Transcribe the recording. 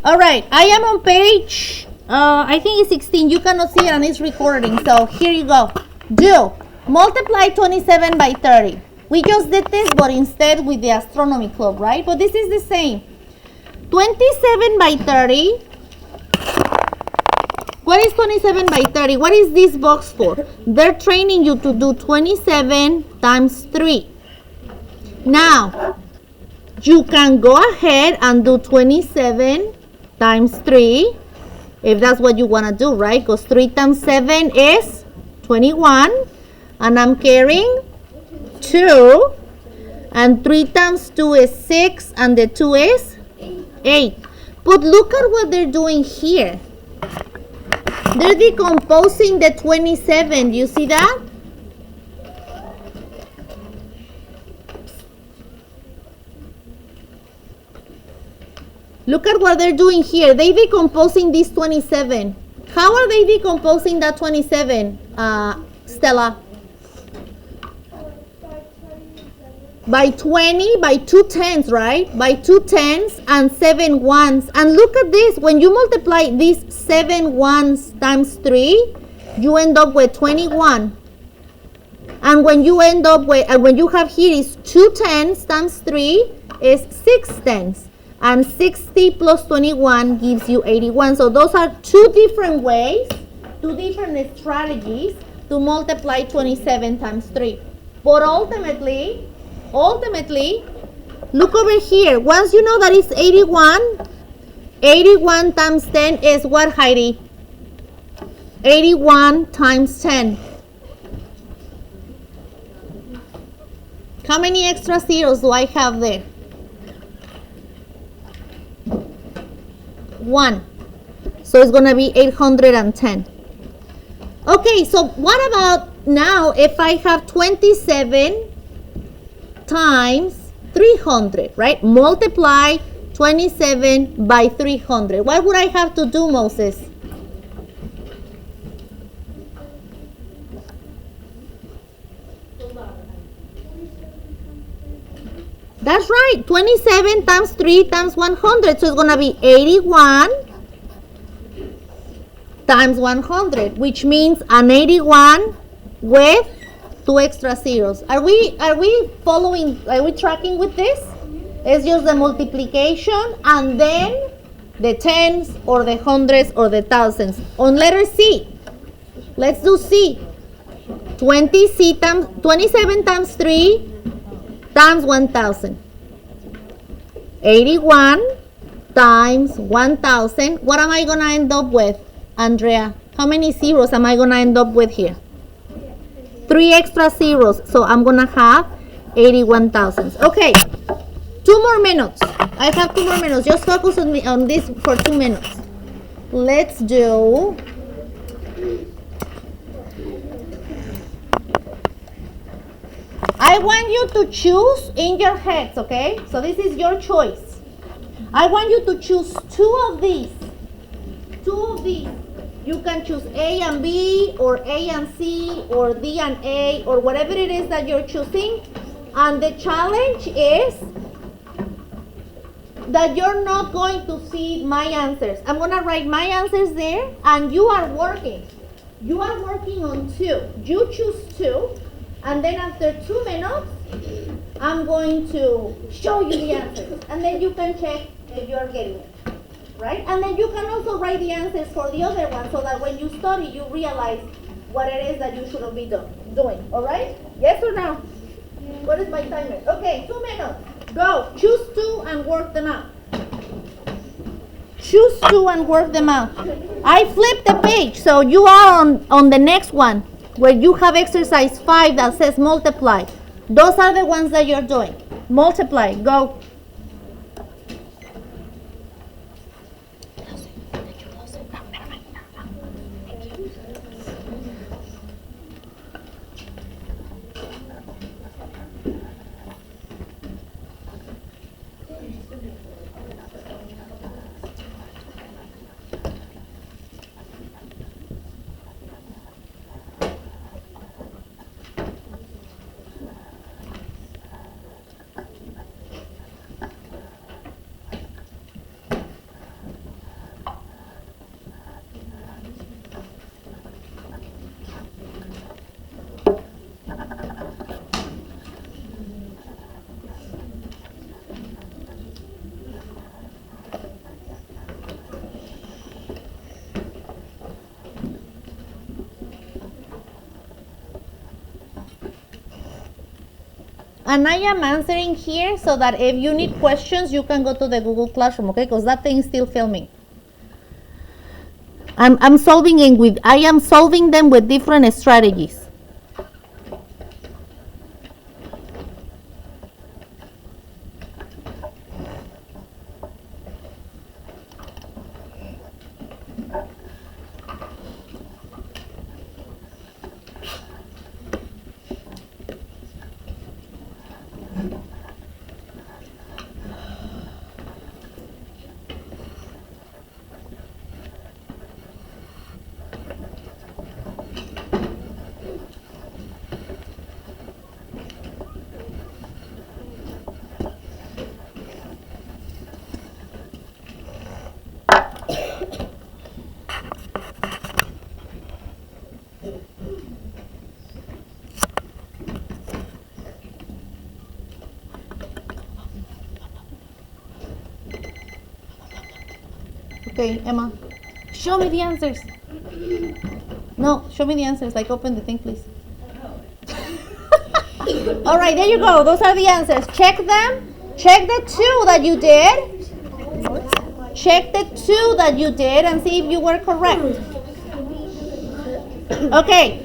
All right, I am on page, I think it's 16. You cannot see it and it's recording. So here you go. Do multiply 27 by 30. We just did this, but instead with the astronomy club, right? But this is the same. 27 by 30. What is 27 by 30? What is this box for? They're training you to do 27 times 3. Now, you can go ahead and do 27 times 3, if that's what you want to do, right? Because 3 times 7 is 21, and I'm carrying 2, and 3 times 2 is 6, and the 2 is 8. But look at what they're doing here. They're decomposing the 27. Do you see that? Look at what they're doing here. They're decomposing this 27. How are they decomposing that 27, Stella? By 20, by 2 tens, right? By 2 tens and 7 ones. And look at this. When you multiply these 7 ones times 3, you end up with 21. And when you end up with, when you have here is 2 tens times 3 is 6 tens. And 60 plus 21 gives you 81. So those are two different ways, two different strategies to multiply 27 times 3. But ultimately, look over here. Once you know that it's 81, 81 times 10 is what, Heidi? 81 times 10. How many extra zeros do I have there? 1. So it's going to be 810. Okay, so what about now if I have 27 times 300, right? Multiply 27 by 300. What would I have to do, Moses? That's right. 27 times 3 times 100. So it's going to be 81 times 100, which means an 81 with 2 extra zeros. Are we following, are we tracking with this? It's just the multiplication and then the tens or the hundreds or the thousands. On letter C, let's do C. 27 times 3 times 1,000. 81 times 1,000. What am I going to end up with, Andrea? How many zeros am I going to end up with here? 3 extra zeros. So I'm going to have 81,000. Okay. 2 more minutes. I have 2 more minutes. Just focus on this for 2 minutes. Let's do... I want you to choose in your heads, okay? So this is your choice. I want you to choose 2 of these. 2 of these. You can choose A and B, or A and C, or D and A, or whatever it is that you're choosing. And the challenge is that you're not going to see my answers. I'm going to write my answers there, and you are working. You are working on 2. You choose 2. And then after 2 minutes, I'm going to show you the answers. And then you can check if you're getting it. Right? And then you can also write the answers for the other one so that when you study, you realize what it is that you shouldn't be doing. All right? Yes or no? What is my timer? Okay, 2 minutes. Go. Choose 2 and work them out. Choose 2 and work them out. I flipped the page, so you are on the next one, where you have exercise 5 that says multiply. Those are the ones that you're doing. Multiply. Go. And I am answering here so that if you need questions, you can go to the Google Classroom, okay? Because that thing is still filming. I am solving them with different strategies. Okay, Emma, show me the answers. No, show me the answers. Like, open the thing, please. All right, there you go. Those are the answers. Check them. Check the two that you did. Check the two that you did and see if you were correct. Okay,